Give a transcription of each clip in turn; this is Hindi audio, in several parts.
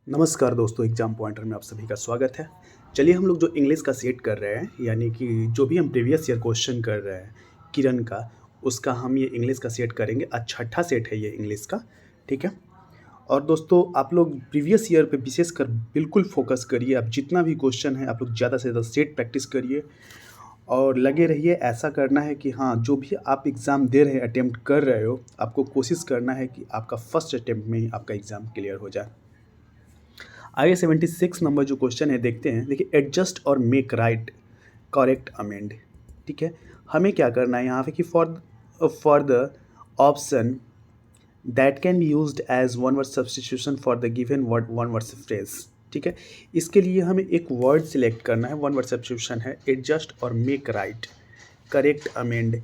नमस्कार दोस्तों, एग्जाम पॉइंटर में आप सभी का स्वागत है। चलिए हम लोग जो इंग्लिश का सेट कर रहे हैं, यानी कि जो भी हम प्रीवियस ईयर क्वेश्चन कर रहे हैं किरण का, उसका हम ये इंग्लिश का सेट करेंगे। आज छठा सेट है ये इंग्लिश का, ठीक है। और दोस्तों आप लोग प्रीवियस ईयर पे विशेष कर बिल्कुल फोकस करिए। आप जितना भी क्वेश्चन है आप लोग ज़्यादा से ज़्यादा सेट प्रैक्टिस करिए और लगे रहिए। ऐसा करना है कि हाँ, जो भी आप एग्ज़ाम दे रहे हैं, अटेम्प्ट कर रहे हो, आपको कोशिश करना है कि आपका फर्स्ट अटेम्प्ट में ही आपका एग्ज़ाम क्लियर हो जाए। आगे 76 नंबर जो क्वेश्चन है देखते हैं। देखिए, एडजस्ट और मेक राइट, करेक्ट, अमेंड, ठीक है। हमें क्या करना है यहाँ पे कि for the option that can be used as one word substitution for the given word one word phrase, ठीक है। इसके लिए हमें एक वर्ड सिलेक्ट करना है। वन वर्ड सब्स्टिट्यूशन है एडजस्ट और मेक राइट, करेक्ट, अमेंड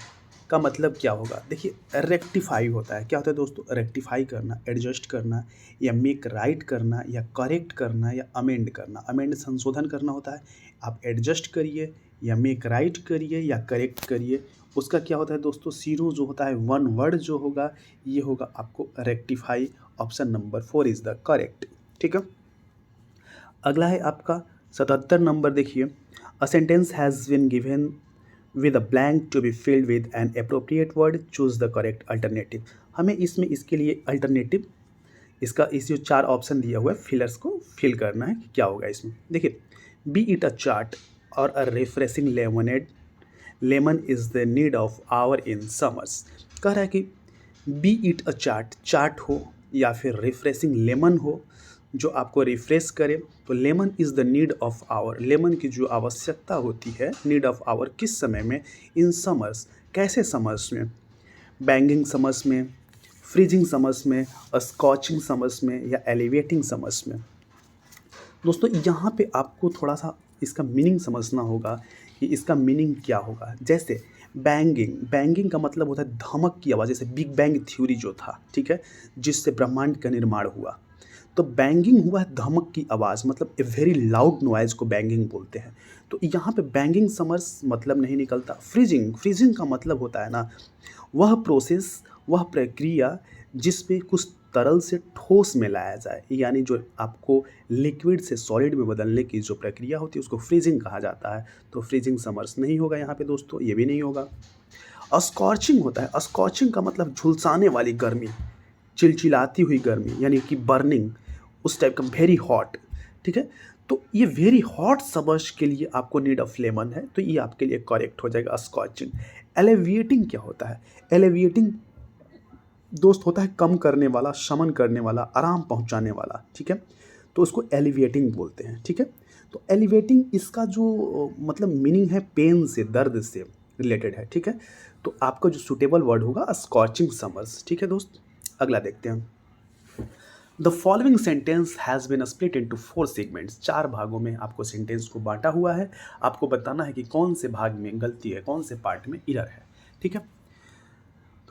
का मतलब क्या होगा। देखिए, रेक्टिफाई होता है, क्या होता है दोस्तों, रेक्टिफाई करना, एडजस्ट करना, या मेक राइट करना, या करेक्ट करना, या अमेंड करना। अमेंड संशोधन करना होता है। आप एडजस्ट करिए या मेक राइट करिए या करेक्ट करिए, उसका क्या होता है दोस्तों, सीरो जो होता है, वन वर्ड जो होगा, ये होगा आपको rectify. Option number 4 is the correct, ठीक है। अगला है आपका 77 नंबर। देखिए, a sentence has been given with a blank to be filled with an appropriate word, choose the correct alternative। हमें इसके लिए अल्टरनेटिव, इसका इस जो 4 ऑप्शन दिया हुआ है, फिलर्स को फिल करना है कि क्या होगा इसमें। देखिए, बी इट अ चाट और a refreshing lemonade, lemon is the need of hour in summers. कह रहा है कि बी इट अ चाट, चाट हो या फिर रिफ्रेशिंग लेमन हो जो आपको रिफ्रेश करे। तो lemon is the need of hour, lemon की जो आवश्यकता होती है, नीड ऑफ आवर किस समय में, इन समर्स, कैसे समर्स में, बैंगिंग समर्स में, फ्रीजिंग समर्स में, स्कॉचिंग समर्स में, या एलिवेटिंग समर्स में। दोस्तों यहाँ पे आपको थोड़ा सा इसका मीनिंग समझना होगा कि इसका मीनिंग क्या होगा। जैसे बैंगिंग, बैंगिंग का मतलब होता है धमक की आवाज़, जैसे बिग बैंग थ्योरी जो था, ठीक है, जिससे ब्रह्मांड का निर्माण हुआ। तो बैंगिंग हुआ है धमक की आवाज़, मतलब ए वेरी लाउड नॉइज़ को बैंगिंग बोलते हैं। तो यहाँ पे बैंगिंग समर्स मतलब नहीं निकलता। फ्रीजिंग, फ्रीजिंग का मतलब होता है ना, वह प्रोसेस, वह प्रक्रिया जिसमें कुछ तरल से ठोस में लाया जाए, यानी जो आपको लिक्विड से सॉलिड में बदलने की जो प्रक्रिया होती है उसको फ्रीजिंग कहा जाता है। तो फ्रीजिंग समर्स नहीं होगा यहाँ पे दोस्तों, ये भी नहीं होगा। स्कॉचिंग होता है, स्कॉचिंग का मतलब झुलसाने वाली गर्मी, चिलचिलाती हुई गर्मी, यानी कि बर्निंग, उस टाइप का, वेरी हॉट, ठीक है। तो ये वेरी हॉट समर्स के लिए आपको नीड ऑफ लेमन है, तो ये आपके लिए करेक्ट हो जाएगा स्कॉचिंग। एलिविएटिंग क्या होता है, एलिविएटिंग दोस्त होता है कम करने वाला, शमन करने वाला, आराम पहुंचाने वाला, ठीक है। तो उसको एलिविएटिंग बोलते हैं, ठीक है। तो एलिवेटिंग इसका जो मतलब मीनिंग है, पेन से, दर्द से रिलेटेड है, ठीक है। तो आपका जो सुटेबल वर्ड होगा स्कॉचिंग समर्स, ठीक है दोस्त। अगला देखते हैं। The following sentence has been split into 4 segments, 4 भागों में आपको सेंटेंस को बांटा हुआ है। आपको बताना है कि कौन से भाग में गलती है, कौन से पार्ट में एरर है, ठीक है।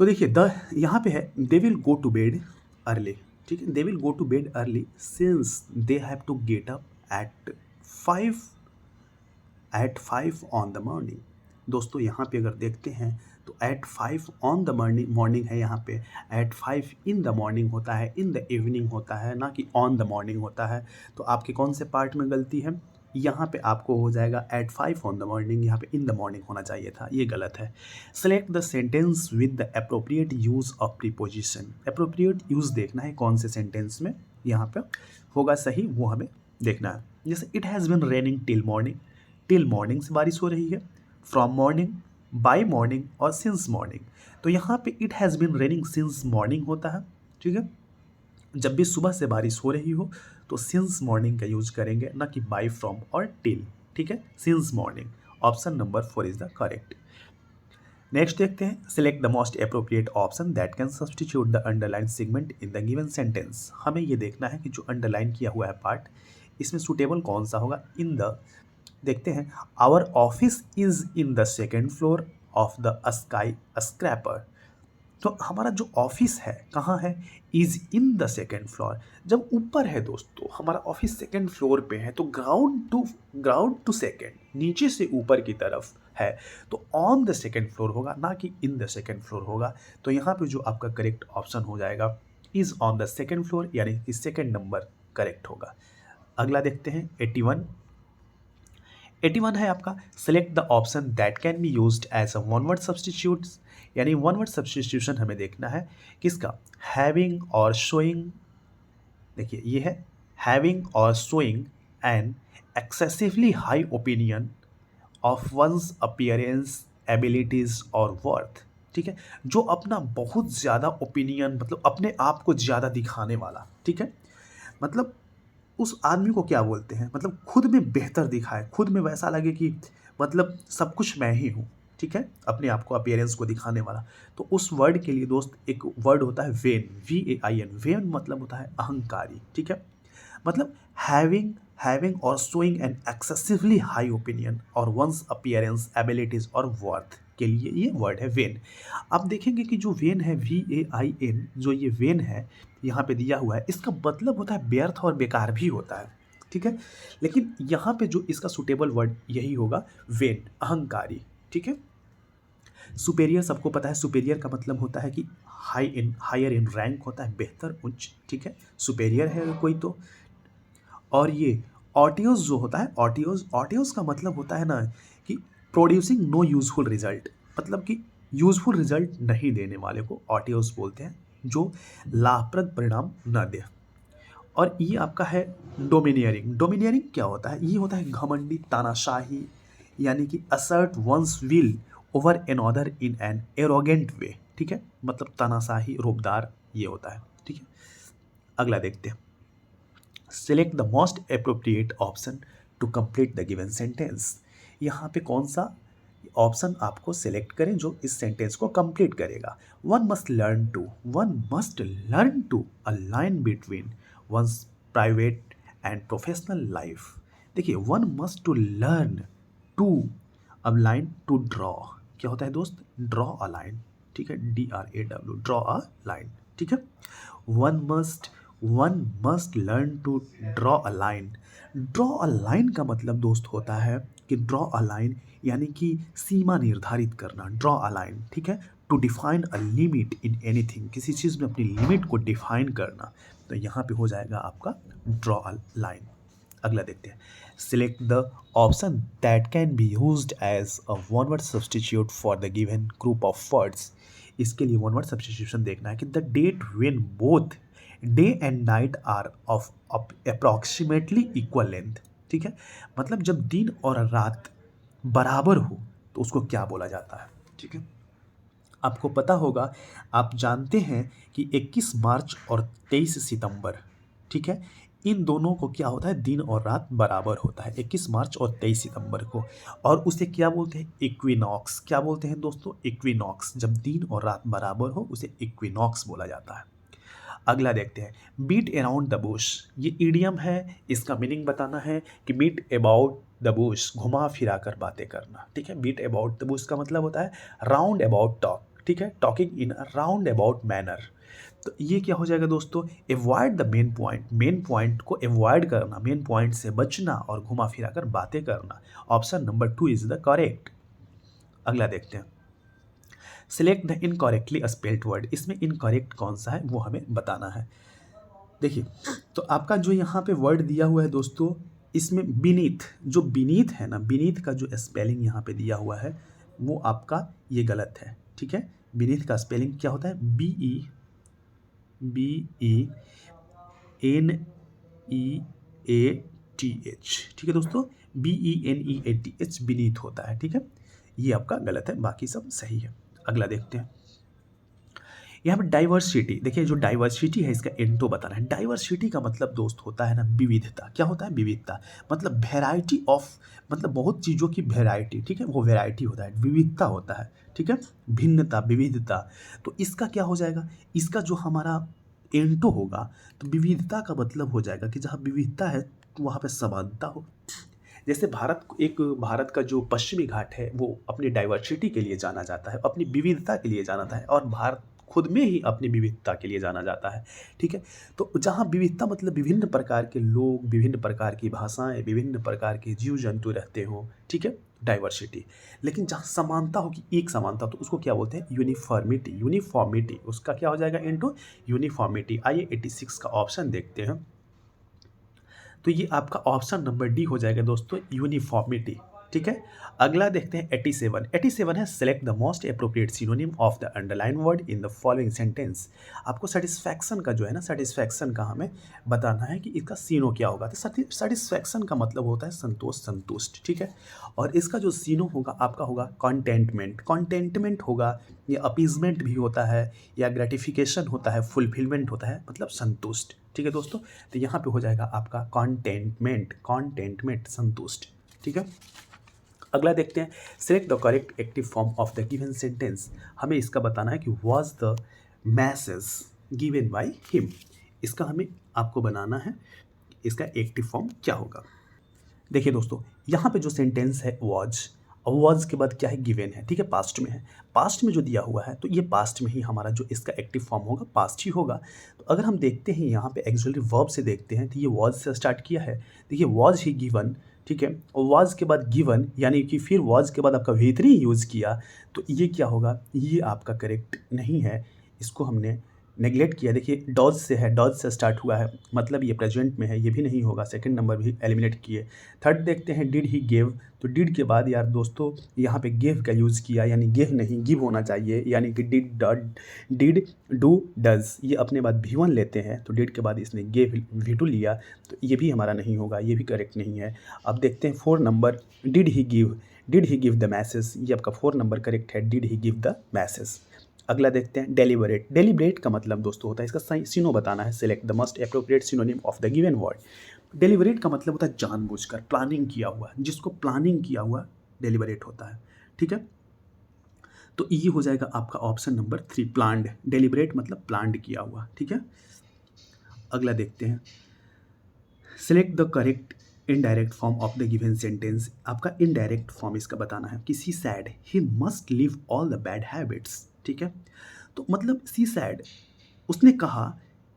तो देखिए, द यहाँ पे है they will go to bed early, ठीक है। They will go to bed early since they have to get up at 5 on the morning. दोस्तों यहाँ पे अगर देखते हैं तो at 5 on the morning, morning है यहाँ पे, एट 5 इन द मॉर्निंग होता है, इन द इवनिंग होता है, ना कि ऑन द मॉर्निंग होता है। तो आपके कौन से पार्ट में गलती है, यहाँ पे आपको हो जाएगा एट 5 ऑन द मॉर्निंग, यहाँ पे इन द मॉर्निंग होना चाहिए था, ये गलत है। Select the sentence with the appropriate use of preposition, appropriate use देखना है कौन से सेंटेंस में यहाँ पे होगा सही, वो हमें देखना है। जैसे it has been raining till morning, till morning से बारिश हो रही है, फ्रॉम मॉर्निंग, बाय मॉर्निंग और सिंस मॉर्निंग। तो यहाँ पे it has been raining since morning होता है, ठीक है। जब भी सुबह से बारिश हो रही हो तो सिंस मॉर्निंग का यूज करेंगे, ना कि बाय, फ्रॉम और टिल, ठीक है, since morning. Option number 4 is the correct. Next देखते हैं, select the most appropriate option that can substitute the underline segment in the given sentence. हमें ये देखना है कि जो अंडरलाइन किया हुआ है पार्ट, इसमें सुटेबल कौन सा होगा। इन द, देखते हैं, our office is in the second floor of the skyscraper. तो हमारा जो ऑफिस है कहाँ है, is in the second floor. जब ऊपर है दोस्तों, हमारा ऑफिस सेकेंड फ्लोर पे है, तो ग्राउंड टू सेकेंड, नीचे से ऊपर की तरफ है, तो ऑन द सेकेंड फ्लोर होगा, ना कि इन द सेकेंड फ्लोर होगा। तो यहाँ पे जो आपका करेक्ट ऑप्शन हो जाएगा is on the second floor, यानी कि सेकेंड नंबर करेक्ट होगा। अगला देखते हैं 81। 81 है आपका select the option that can be used as a one word substitutes, यानी वन वर्ड सब्सटीट्यूशन हमें देखना है किसका, हैविंग और शोइंग। देखिए ये है हैविंग और showing an excessively high opinion of one's appearance abilities और वर्थ। ठीक है, जो अपना बहुत ज़्यादा ओपिनियन मतलब अपने आप को ज़्यादा दिखाने वाला। ठीक है, मतलब उस आदमी को क्या बोलते हैं, मतलब खुद में बेहतर दिखाए, खुद में वैसा लगे कि मतलब सब कुछ मैं ही हूँ। ठीक है, अपने आप को अपीयरेंस को दिखाने वाला। तो उस वर्ड के लिए दोस्त एक वर्ड होता है वेन, VAIN। वेन मतलब होता है अहंकारी। ठीक है, मतलब हैविंग और showing an excessively high opinion और वंस अपीयरेंस एबिलिटीज और वर्थ के लिए ये वर्ड है वेन। आप देखेंगे कि जो वेन है VAIN, जो ये वेन है यहाँ पे दिया हुआ है, इसका मतलब होता है व्यर्थ और बेकार भी होता है। ठीक है, लेकिन यहाँ पे जो इसका सुटेबल वर्ड यही होगा वेन, अहंकारी। ठीक है, सुपेरियर सबको पता है, सुपेरियर का मतलब होता है कि हायर इन रैंक होता है, बेहतर, उच्च। ठीक है, सुपेरियर है कोई तो। और ये ऑटियोज जो होता है, ऑटियोज का मतलब होता है ना कि प्रोड्यूसिंग नो यूजफुल रिजल्ट, मतलब कि यूजफुल रिजल्ट नहीं देने वाले को ऑटियोज बोलते हैं, जो लाभप्रद परिणाम न दे। और ये आपका है डोमिनियरिंग। डोमिनियरिंग क्या होता है, ये होता है घमंडी, तानाशाही, यानी कि assert one's will over another in an arrogant way. ठीक है, मतलब तानाशाही, रोबदार, ये होता है। ठीक है, अगला देखते हैं select the most appropriate option to complete the given sentence. यहाँ पे कौन सा ऑप्शन आपको सेलेक्ट करें जो इस सेंटेंस को कंप्लीट करेगा। One must learn to align between one's private and professional life. देखिए one must to learn to, अब लाइन टू ड्रॉ क्या होता है दोस्त, ड्रॉ अ लाइन। ठीक है, DRAW, ड्रॉ अ लाइन। ठीक है, one must learn to draw a line. Draw a line का मतलब दोस्त होता है कि ड्रॉ अ लाइन यानी कि सीमा निर्धारित करना, ड्रॉ अ लाइन। ठीक है, to define a limit in anything, किसी चीज़ में अपनी लिमिट को डिफाइन करना। तो यहाँ पे हो जाएगा आपका ड्रॉ अ लाइन। अगला देखते हैं select the option that can be used as a one word substitute for the given group of words. इसके लिए वन वर्ड सब्सटीट्यूशन देखना है कि the date when both day and night are of approximately equal length. ठीक है, मतलब जब दिन और रात बराबर हो तो उसको क्या बोला जाता है। ठीक है, आपको पता होगा, आप जानते हैं कि 21 मार्च और 23 सितंबर, ठीक है, इन दोनों को क्या होता है, दिन और रात बराबर होता है 21 मार्च और 23 सितंबर को। और उसे क्या बोलते हैं, इक्विनॉक्स। क्या बोलते हैं दोस्तों, इक्विनॉक्स। जब दिन और रात बराबर हो उसे इक्विनॉक्स बोला जाता है। अगला देखते हैं बीट अराउंड द बुश। ये ईडियम है, इसका मीनिंग बताना है कि बीट अबाउट द बुश, घुमा फिरा कर बातें करना। ठीक है, बीट अबाउट द बुश का मतलब होता है राउंड अबाउट टॉक। ठीक है, talking in a round about manner. तो ये क्या हो जाएगा दोस्तों, avoid the main point. Main point को अवॉइड करना, मेन पॉइंट से बचना और घुमा फिरा कर बातें करना। Option number 2 is the correct. अगला देखते हैं select the incorrectly spelled word. इसमें इनकरेक्ट कौन सा है वो हमें बताना है। देखिए तो आपका जो यहाँ पे वर्ड दिया हुआ है दोस्तों, इसमें बीनीथ, जो बीनीथ है ना, बीनीथ का जो स्पेलिंग यहाँ पे दिया हुआ है वो आपका ये गलत है। ठीक है, बीनीथ का स्पेलिंग क्या होता है, BENEATH। ठीक है दोस्तों, BENEATH बीनीथ होता है। ठीक है, ये आपका गलत है, बाकी सब सही है। अगला देखते हैं यहाँ पे डाइवर्सिटी। देखिए जो डाइवर्सिटी है इसका एंटो बताना है। डाइवर्सिटी का मतलब दोस्त होता है ना विविधता। क्या होता है, विविधता, मतलब वेराइटी ऑफ, मतलब बहुत चीज़ों की वेराइटी। ठीक है, वो वेराइटी होता है, विविधता होता है। ठीक है, भिन्नता, विविधता। तो इसका क्या हो जाएगा, इसका जो हमारा एंटो होगा तो विविधता का मतलब हो जाएगा कि जहाँ विविधता है तो वहाँ पे समानता हो। जैसे भारत का जो पश्चिमी घाट है वो अपनी डाइवर्सिटी के लिए जाना जाता है, अपनी विविधता के लिए जाना जाता है, और भारत खुद में ही अपनी विविधता के लिए जाना जाता है। ठीक है, तो जहाँ विविधता मतलब विभिन्न प्रकार के लोग, विभिन्न प्रकार की भाषाएं, विभिन्न प्रकार के जीव जंतु रहते हो। ठीक है, डाइवर्सिटी। लेकिन जहाँ समानता हो कि एक समानता, तो उसको क्या बोलते हैं, यूनिफॉर्मिटी। यूनिफॉर्मिटी उसका क्या हो जाएगा, इनटू यूनिफॉर्मिटी। आइए 86 का ऑप्शन देखते हैं। तो ये आपका ऑप्शन नंबर डी हो जाएगा दोस्तों, यूनिफॉर्मिटी। ठीक है, अगला देखते हैं 87। 87 है select the most appropriate synonym of the underline word in the following sentence. आपको सेटिस्फैक्शन का जो है ना, सेटिस्फैक्शन का हमें बताना है कि इसका सीनो क्या होगा। तो सेटिस्फैक्शन का मतलब होता है संतोष, संतुष्ट। ठीक है, और इसका जो सीनो होगा आपका होगा कंटेंटमेंट। कंटेंटमेंट होगा, ये अपीजमेंट भी होता है, या ग्रेटिफिकेशन होता है, फुलफिलमेंट होता है, मतलब संतुष्ट। ठीक है दोस्तों, तो यहाँ पे हो जाएगा आपका कंटेंटमेंट, कंटेंटमेंट, संतुष्ट। ठीक है, अगला देखते हैं select the correct active form of the given sentence. हमें इसका बताना है कि was the message given by him. इसका हमें आपको बनाना है, इसका एक्टिव फॉर्म क्या होगा। देखिए दोस्तों, यहाँ पे जो सेंटेंस है वाज, और वाज के बाद क्या है, गिवन है। ठीक है, पास्ट में है। पास्ट में जो दिया हुआ है तो ये पास्ट में ही हमारा जो इसका एक्टिव फॉर्म होगा पास्ट ही होगा। तो अगर हम देखते हैं यहाँ पे एक्सुअली वर्ब से देखते हैं तो ये वाज से स्टार्ट किया है। देखिए वाज ही गिवन, ठीक है, और वाज के बाद गिवन, यानी कि फिर वाज के बाद आपका V3 यूज़ किया, तो ये क्या होगा, ये आपका करेक्ट नहीं है, इसको हमने नेगलेक्ट किया। देखिए डॉज से है, डॉज से स्टार्ट हुआ है, मतलब ये प्रेजेंट में है, ये भी नहीं होगा। सेकंड नंबर भी एलिमिनेट किए। थर्ड देखते हैं डिड ही गिव, तो डिड के बाद यार दोस्तों यहाँ पे गिव का यूज़ किया, यानी गिव नहीं गिव होना चाहिए, यानी कि डिड डू डज, ये अपने बाद V1 लेते हैं, तो डिड के बाद इसने गिव V2 लिया, तो ये भी हमारा नहीं होगा, ये भी करेक्ट नहीं है। अब देखते हैं 4 number, did he give the message, ये आपका 4 नंबर करेक्ट है, did he give the message. अगला देखते हैं डेलिबरेट। डेलिबरेट का मतलब दोस्तों होता है, इसका सिनो बताना है, select the most appropriate synonym of the given word. Deliberate का मतलब होता है जानबूझकर, प्लानिंग किया हुआ, जिसको प्लानिंग किया हुआ डेलिबरेट होता है। ठीक है, तो ये हो जाएगा आपका ऑप्शन नंबर 3, प्लान्ड। डेलिबरेट मतलब प्लान्ड किया हुआ। ठीक है, अगला देखते हैं select the correct indirect form of the given sentence. आपका इनडायरेक्ट फॉर्म इसका बताना है कि she said he must leave all the bad habits. ठीक है, तो मतलब सी सैड, उसने कहा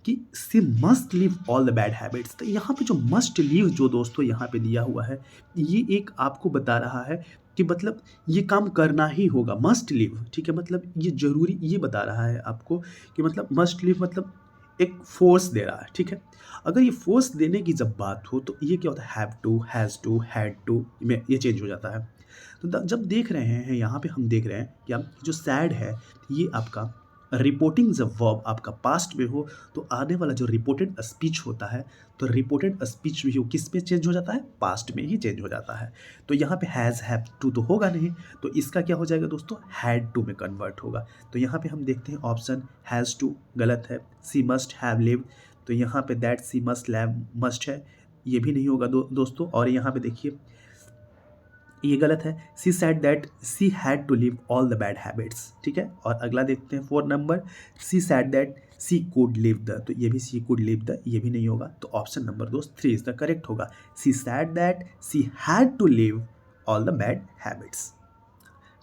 कि she must leave all the bad habits. तो यहाँ पे जो मस्ट लीव जो दोस्तों यहाँ पे दिया हुआ है, ये एक आपको बता रहा है कि मतलब ये काम करना ही होगा, मस्ट लीव। ठीक है, मतलब ये जरूरी, ये बता रहा है आपको कि मतलब मस्ट लीव मतलब एक फोर्स दे रहा है। ठीक है, अगर ये फोर्स देने की जब बात हो तो ये क्या होता है, have to, has to, had to में ये चेंज हो जाता है। तो जब देख रहे हैं यहाँ पे हम देख रहे हैं क्या, जो सैड है ये आपका रिपोर्टिंग, जब वर्ब आपका पास्ट में हो तो आने वाला जो रिपोर्टेड स्पीच होता है, तो रिपोर्टेड स्पीच भी हो किस में चेंज हो जाता है, पास्ट में ही चेंज हो जाता है। तो यहाँ पे हैज़ हैव टू तो होगा नहीं, तो इसका क्या हो जाएगा दोस्तों, हैड टू में कन्वर्ट होगा। तो यहाँ पे हम देखते हैं ऑप्शन हैज़ टू गलत है, सी मस्ट हैव लिव, तो यहाँ पे that she must leave must है, ये भी नहीं होगा दोस्तों। और यहाँ पे देखिए ये गलत है, she said that she had to leave all the bad habits. ठीक है, और अगला देखते हैं 4 नंबर, she said that she could leave the, तो ये भी सी कुड लिव द, ये भी नहीं होगा। तो ऑप्शन नंबर दोस्त 3 इसका करेक्ट होगा, she said that she had to leave all the bad habits.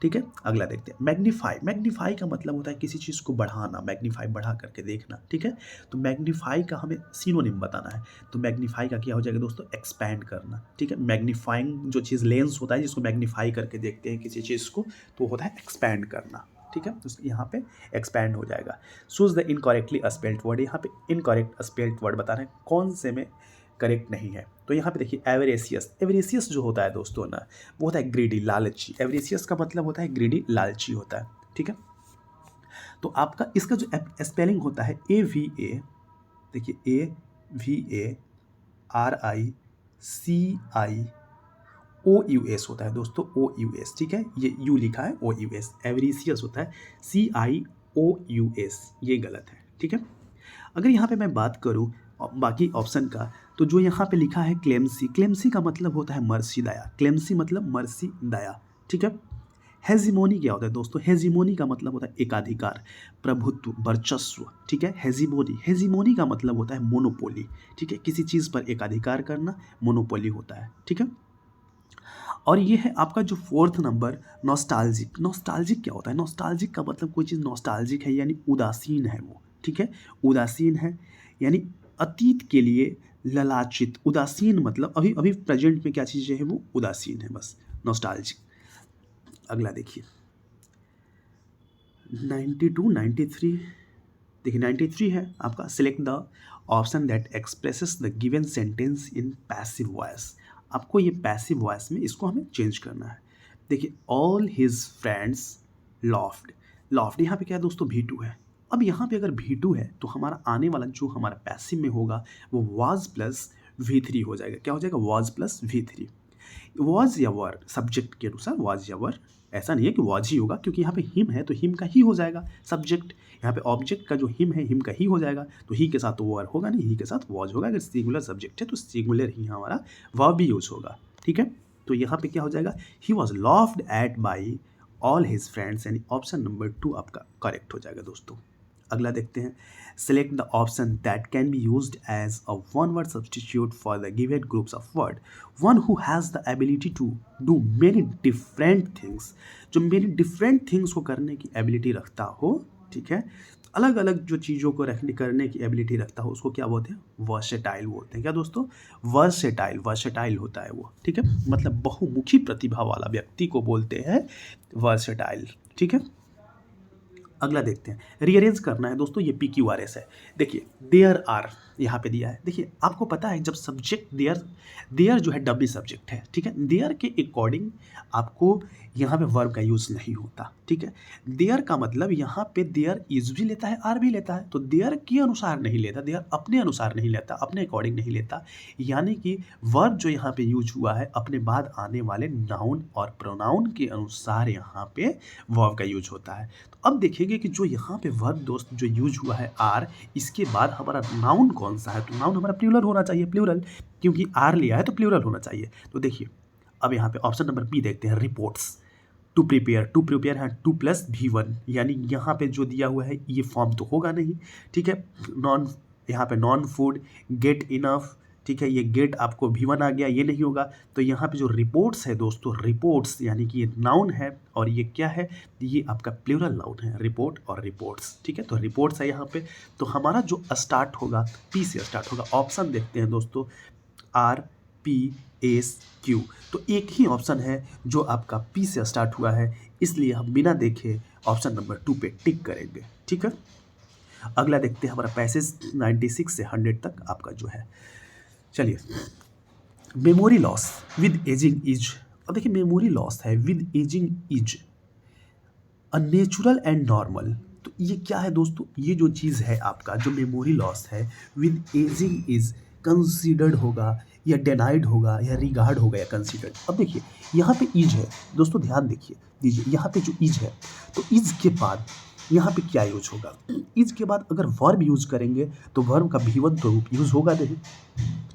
ठीक है, अगला देखते हैं मैग्नीफाई। मैग्नीफाई का मतलब होता है किसी चीज़ को बढ़ाना, मैग्नीफाई बढ़ा करके देखना। ठीक है, तो मैग्नीफाई का हमें सिनोनिम बताना है, तो मैग्नीफाई का क्या हो जाएगा दोस्तों, एक्सपैंड करना। ठीक है, मैग्नीफाइंग जो चीज़ लेंस होता है जिसको मैग्नीफाई करके देखते हैं किसी चीज़ को, तो होता है एक्सपैंड करना। ठीक है, तो यहाँ पे एक्सपैंड हो जाएगा। Choose the incorrectly spelled word, यहाँ पे इनकरेक्ट स्पेल्ड वर्ड बताना है कौन से में करेक्ट नहीं है। तो यहाँ पे देखिए एवरेसियस, एवरेसियस जो होता है दोस्तों ना, वो होता है ग्रीडी, लालची। एवरेसियस का मतलब होता है ग्रीडी, लालची होता है। ठीक है, तो आपका इसका जो स्पेलिंग होता है AVA, देखिए AVARICIOUS होता है दोस्तों, OUS। ठीक है, ये यू लिखा है OUS, एवरेसियस होता है CIOUS, ये गलत है। ठीक है, अगर यहाँ पे मैं बात करूँ बाकी ऑप्शन का, तो जो यहाँ पे लिखा है क्लेमसी, क्लेमसी का मतलब होता है मर्सी, दया। क्लेमसी मतलब मर्सी, दया। ठीक है, हेजिमोनी क्या होता है दोस्तों, हेजिमोनी का मतलब होता है एकाधिकार, प्रभुत्व, वर्चस्व। ठीक है, हेजिमोनी का मतलब होता है मोनोपोली। ठीक है, किसी चीज़ पर एकाधिकार करना मोनोपोली होता है। ठीक है, और ये है आपका जो 4th नंबर, नॉस्टैल्जिक। नॉस्टैल्जिक क्या होता है, नॉस्टैल्जिक का मतलब कोई चीज़ नॉस्टैल्जिक है यानी उदासीन है वो। ठीक है, उदासीन है यानी अतीत के लिए ललाचित। उदासीन मतलब अभी अभी प्रेजेंट में क्या चीज़ है, वो उदासीन है, बस नॉस्टैल्जिक। अगला देखिए 92, 93, देखिए 93 है आपका, select the option that expresses the given sentence in passive voice. आपको ये पैसिव वॉइस में इसको हमें चेंज करना है। देखिए all his friends laughed, laughed यहाँ पे क्या है दोस्तों V2 है। अब यहाँ पे अगर V2 है तो हमारा आने वाला जो हमारा पैसिव में होगा वो वाज प्लस V3 हो जाएगा। क्या हो जाएगा? Was plus V3। वाज या वर सब्जेक्ट के अनुसार वाज या वर, ऐसा नहीं है कि वाज ही होगा, क्योंकि यहाँ पे हिम है तो हिम का ही हो जाएगा सब्जेक्ट। यहाँ पे ऑब्जेक्ट का जो हिम है हिम का ही हो जाएगा, तो ही के साथ तो वर होगा नहीं, ही के साथ वाज होगा। अगर सिंगुलर सब्जेक्ट है तो सिंगुलर ही हमारा वर्ब भी यूज होगा। ठीक है, तो यहाँ पे क्या हो जाएगा? He was laughed at by all his friends, यानी ऑप्शन नंबर 2 आपका करेक्ट हो जाएगा दोस्तों। अगला देखते हैं, select the option that can be used as a one word substitute for the given groups of word. One who has the ability to do many different things, जो मेनी डिफरेंट थिंग्स को करने की एबिलिटी रखता हो, ठीक है, अलग अलग जो चीज़ों को करने की एबिलिटी रखता हो, उसको क्या बोलते हैं? वर्सेटाइल बोलते हैं। क्या दोस्तों? वर्सेटाइल, वर्सेटाइल होता है वो। ठीक है, मतलब बहुमुखी प्रतिभा वाला व्यक्ति को बोलते हैं वर्सेटाइल। ठीक है, अगला देखते हैं, रीअरेंज करना है दोस्तों। ये PQRS है। देखिए देयर आर यहाँ पे दिया है। देखिए आपको पता है जब सब्जेक्ट देयर, देयर जो है डब्ल्यू सब्जेक्ट है, ठीक है, देयर के अकॉर्डिंग आपको यहाँ पे वर्ब का यूज़ नहीं होता। ठीक है, देयर का मतलब यहाँ पे देयर इज भी लेता है, आर भी लेता है, तो देयर के अनुसार नहीं लेता, देयर अपने अनुसार नहीं लेता, अपने अकॉर्डिंग नहीं लेता। यानी कि वर्ब जो यहाँ पे यूज हुआ है अपने बाद आने वाले नाउन और प्रोनाउन के अनुसार यहाँ पे वर्ब का यूज होता है। तो अब देखेंगे कि जो यहाँ पे वर्ब दोस्त जो यूज हुआ है आर, इसके बाद हमारा नाउन कौन सा है? तो नाउन हमारा प्लूरल होना चाहिए, प्लूरल, क्योंकि आर लिया है तो प्लूरल होना चाहिए। तो देखिए अब यहाँ पे ऑप्शन नंबर बी देखते हैं, reports. To prepare, to prepare है 2 + V1, यानी यहाँ पे जो दिया हुआ है ये फॉर्म तो होगा नहीं। ठीक है, नॉन, यहाँ पे नॉन फूड, गेट इनफ, ठीक है, ये गेट आपको V1 आ गया, ये नहीं होगा। तो यहाँ पे जो रिपोर्ट्स है दोस्तों, रिपोर्ट्स यानी कि ये नाउन है और ये क्या है? ये आपका प्लूरल नाउन है, रिपोर्ट और रिपोर्ट्स। ठीक है, तो रिपोर्ट्स है यहाँ पे। तो हमारा जो स्टार्ट होगा P से स्टार्ट होगा। ऑप्शन देखते हैं दोस्तों, RPSQ। तो एक ही ऑप्शन है जो आपका P से स्टार्ट हुआ है, इसलिए हम बिना देखे ऑप्शन नंबर 2 पे टिक करेंगे। ठीक है, अगला देखते हैं हमारा पैसेज 96 से 100 तक आपका जो है। चलिए, memory loss with ageing is. अब देखिए मेमोरी लॉस है with ageing is a natural and normal. तो ये क्या है दोस्तों? ये जो चीज़ है आपका जो मेमोरी लॉस है विद एजिंग इज कंसीडर्ड होगा या डिनाइड होगा या रिगार्ड होगा या कंसीडर्ड। अब देखिए यहाँ पे इज है दोस्तों, ध्यान देखिए दीजिए, यहाँ पे जो इज है तो इज के बाद यहाँ पे क्या यूज होगा? इज के बाद अगर वर्ब यूज करेंगे तो वर्ब का V1 तो रूप यूज होगा नहीं।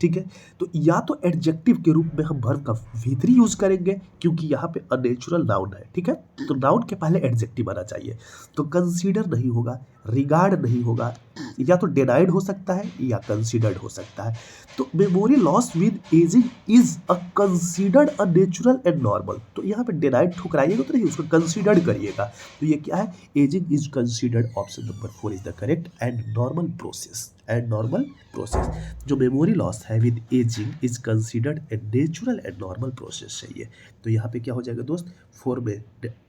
ठीक है, तो या तो एडजेक्टिव के रूप में हम वर्ब का V3 यूज करेंगे, क्योंकि यहाँ पे अननेचुरल नाउन है। ठीक है, तो नाउन के पहले एडजेक्टिव आना चाहिए। तो कंसीडर नहीं होगा, रिगार्ड नहीं होगा, या तो डिनाइड हो सकता है या कंसीडर्ड हो सकता है। तो memory loss with ageing is a considered a natural and normal. तो यहाँ पे डिनाइड ठुकराइएगा तो नहीं, उसको कंसीडर्ड करिएगा। तो ये क्या है? Ageing is considered. Option number 4 is the correct and normal process, and normal process. जो मेमोरी लॉस है with ageing is considered a natural and normal process चाहिए। तो यहाँ पे क्या हो जाएगा दोस्त? 4 में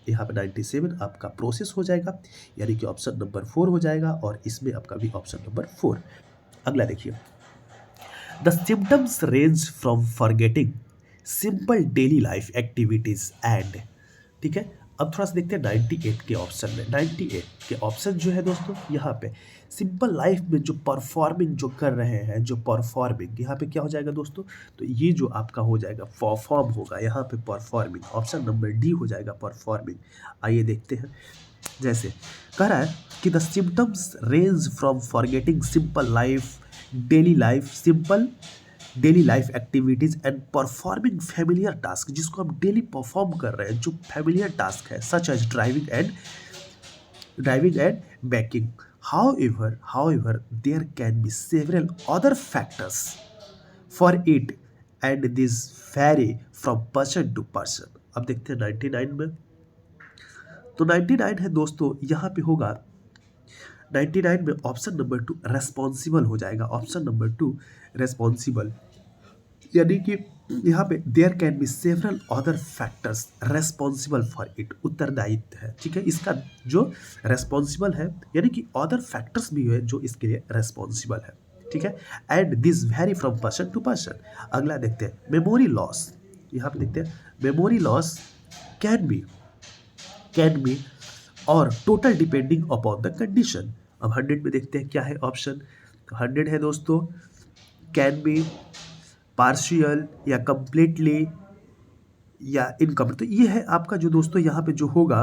यहाँ पे 97 आपका प्रोसेस हो जाएगा, यानी कि ऑप्शन नंबर 4 हो जाएगा, और इसमें आपका भी ऑप्शन नंबर 4। अगला देखिए, the symptoms range from forgetting simple daily life activities and. ठीक है, अब थोड़ा सा देखते हैं 98 के ऑप्शन में। 98 के ऑप्शन जो है दोस्तों, यहाँ पे सिंपल लाइफ में जो परफॉर्मिंग जो कर रहे हैं, जो परफॉर्मिंग, यहाँ पे क्या हो जाएगा दोस्तों? तो ये जो आपका हो जाएगा परफॉर्म होगा, यहाँ पे परफॉर्मिंग, ऑप्शन नंबर डी हो जाएगा परफॉर्मिंग। आइए देखते हैं, जैसे कह रहा है कि the symptoms range from forgetting simple life, daily life, simple daily life activities and performing familiar task, जिसको हम डेली परफॉर्म कर रहे हैं, जो फैमिलियर टास्क है, such as driving and baking. However, there can be several other factors for it and these vary from person to person। अब देखते हैं 99 में। तो 99 है दोस्तों, यहाँ पे होगा 99 में ऑप्शन नंबर 2 रेस्पॉन्सिबल हो जाएगा। ऑप्शन नंबर 2 रेस्पॉन्सिबल, यानी कि यहाँ पे there can be several other factors responsible for it, उत्तरदायित्व है। ठीक है, इसका जो रेस्पॉन्सिबल है, यानी कि अदर फैक्टर्स भी है जो इसके लिए रेस्पॉन्सिबल है। ठीक है। And this vary from person to person. अगला देखते हैं मेमोरी लॉस, यहाँ पे देखते हैं मेमोरी लॉस कैन बी और total depending upon the condition. अब 100 में देखते हैं क्या है ऑप्शन। तो 100 है दोस्तों कैन बी, पार्शियल या कंप्लीटली या इनकम्प्लीट। तो ये है आपका जो दोस्तों यहाँ पे जो होगा,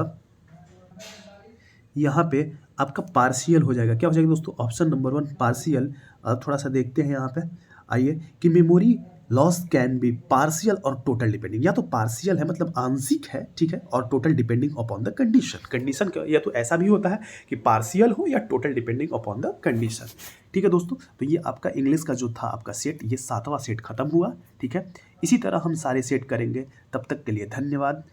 यहाँ पे आपका पार्शियल हो जाएगा। क्या हो जाएगा दोस्तों? Option number 1 partial. अब थोड़ा सा देखते हैं यहाँ पे, आइए, कि memory loss can B partial और टोटल डिपेंडिंग। या तो पार्शियल है मतलब आंशिक है, ठीक है, और total depending upon the condition. Condition क्या, या तो ऐसा भी होता है कि पार्शियल हो या total depending upon the condition. ठीक है दोस्तों, तो ये आपका इंग्लिश का जो था आपका सेट, ये 7वां सेट खत्म हुआ। ठीक है, इसी तरह हम सारे सेट करेंगे। तब तक के लिए धन्यवाद।